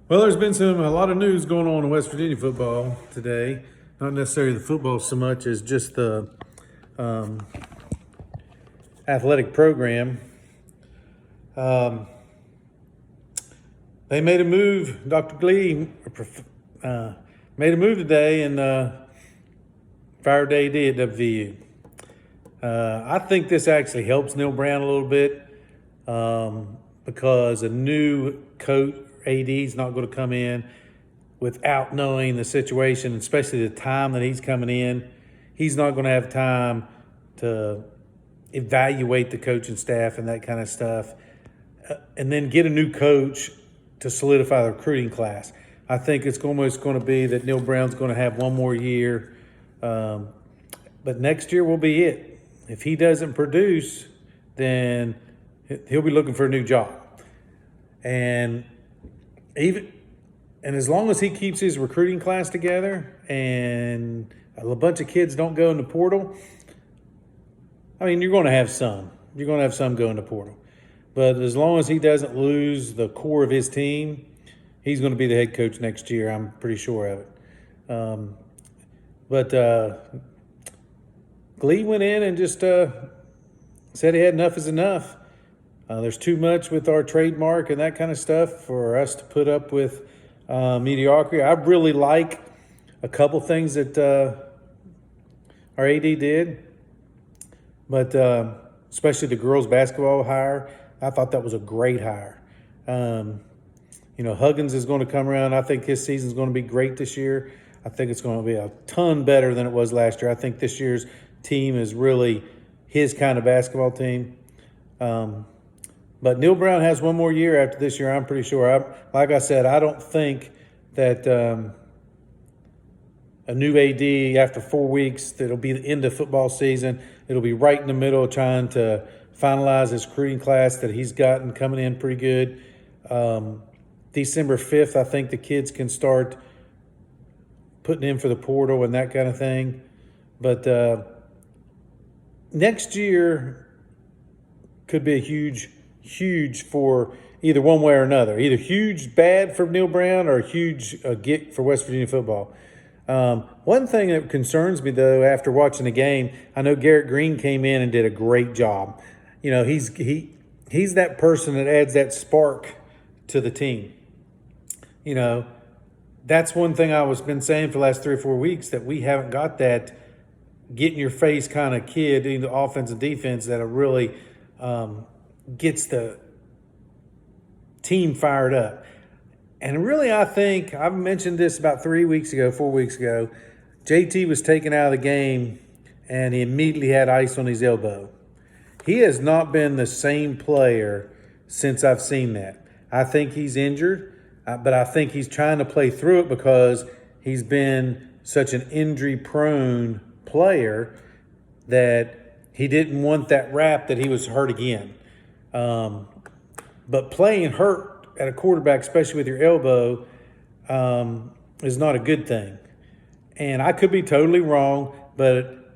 Well, there's been a lot of news going on in West Virginia football today. Not necessarily the football so much as just the athletic program. They made a move. Dr. Glee made a move today and fired AD at WVU. I think this actually helps Neil Brown a little bit because a new coach, AD, is not going to come in without knowing the situation, especially the time that he's coming in. He's not going to have time to evaluate the coaching staff and that kind of stuff, and then get a new coach to solidify the recruiting class. I think it's almost going to be that Neil Brown's going to have one more year, but next year will be it. If he doesn't produce, then he'll be looking for a new job. And as long as he keeps his recruiting class together and a bunch of kids don't go in the portal, I mean, you're going to have some. You're going to have some go in the portal. But as long as he doesn't lose the core of his team, he's going to be the head coach next year. I'm pretty sure of it. But Glee went in and just said he had enough is enough. There's too much with our trademark and that kind of stuff for us to put up with mediocrity. I really like a couple things that our AD did, but especially the girls basketball hire. I thought that was a great hire. Huggins is going to come around. I think his season is going to be great this year. I think it's going to be a ton better than it was last year. I think this year's team is really his kind of basketball team. But Neil Brown has one more year after this year, I'm pretty sure. Like I said, I don't think that a new AD after 4 weeks, that'll be the end of football season. It'll be right in the middle of trying to finalize his recruiting class that he's gotten coming in pretty good. December 5th, I think the kids can start putting in for the portal and that kind of thing. But next year could be a huge for either one way or another. Either huge bad for Neil Brown or huge get for West Virginia football. One thing that concerns me, though, after watching the game, I know Garrett Green came in and did a great job. He's that person that adds that spark to the team. That's one thing I was been saying for the last 3 or 4 weeks, that we haven't got that get in your face kind of kid in the offense and defense that really gets the team fired up. And really, I think, I've mentioned this about 4 weeks ago, JT was taken out of the game and he immediately had ice on his elbow. He has not been the same player since I've seen that. I think he's injured, but I think he's trying to play through it because he's been such an injury-prone player that he didn't want that rap that he was hurt again. But playing hurt at a quarterback, especially with your elbow, is not a good thing. And I could be totally wrong, but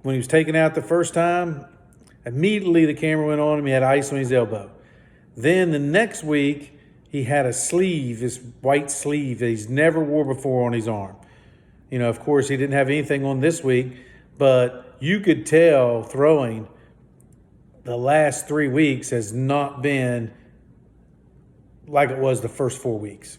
when he was taken out the first time, immediately the camera went on him. He had ice on his elbow. Then the next week, he had a sleeve, this white sleeve that he's never wore before on his arm. Of course, he didn't have anything on this week, but you could tell throwing the last 3 weeks has not been like it was the first 4 weeks.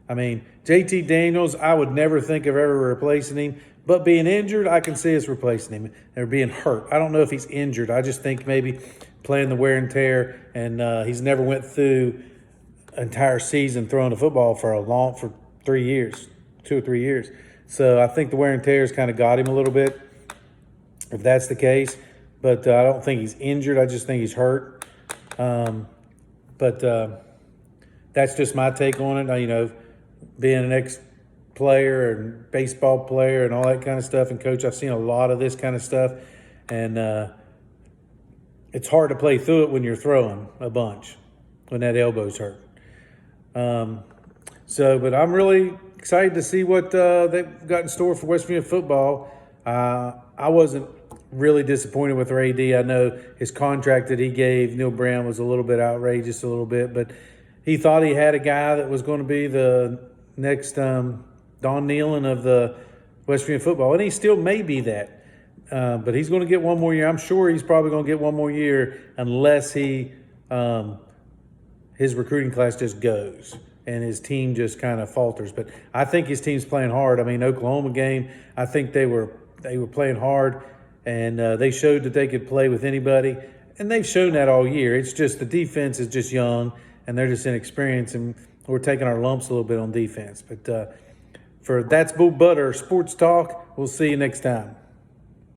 I mean, JT Daniels, I would never think of ever replacing him, but being injured, I can see us replacing him, or being hurt. I don't know if he's injured. I just think maybe playing the wear and tear, and he's never went through an entire season throwing the football for 3 years, 2 or 3 years. So I think the wear and tear has kind of got him a little bit, if that's the case. But I don't think he's injured. I just think he's hurt. But that's just my take on it. Being an ex-player and baseball player and all that kind of stuff, and coach, I've seen a lot of this kind of stuff. And it's hard to play through it when you're throwing a bunch, when that elbow's hurt. But I'm really excited to see what they've got in store for West Virginia football. I wasn't really disappointed with their AD. I know his contract that he gave Neil Brown was a little bit outrageous, but he thought he had a guy that was going to be the next Don Nealon of the West Virginia football, and he still may be that. But he's going to get one more year. I'm sure he's probably going to get one more year unless his recruiting class just goes and his team just kind of falters. But I think his team's playing hard. I mean, Oklahoma game, I think they were playing hard, and they showed that they could play with anybody. And they've shown that all year. It's just the defense is just young, and they're just inexperienced, and we're taking our lumps a little bit on defense. But for That's Bull Butter Sports Talk, we'll see you next time.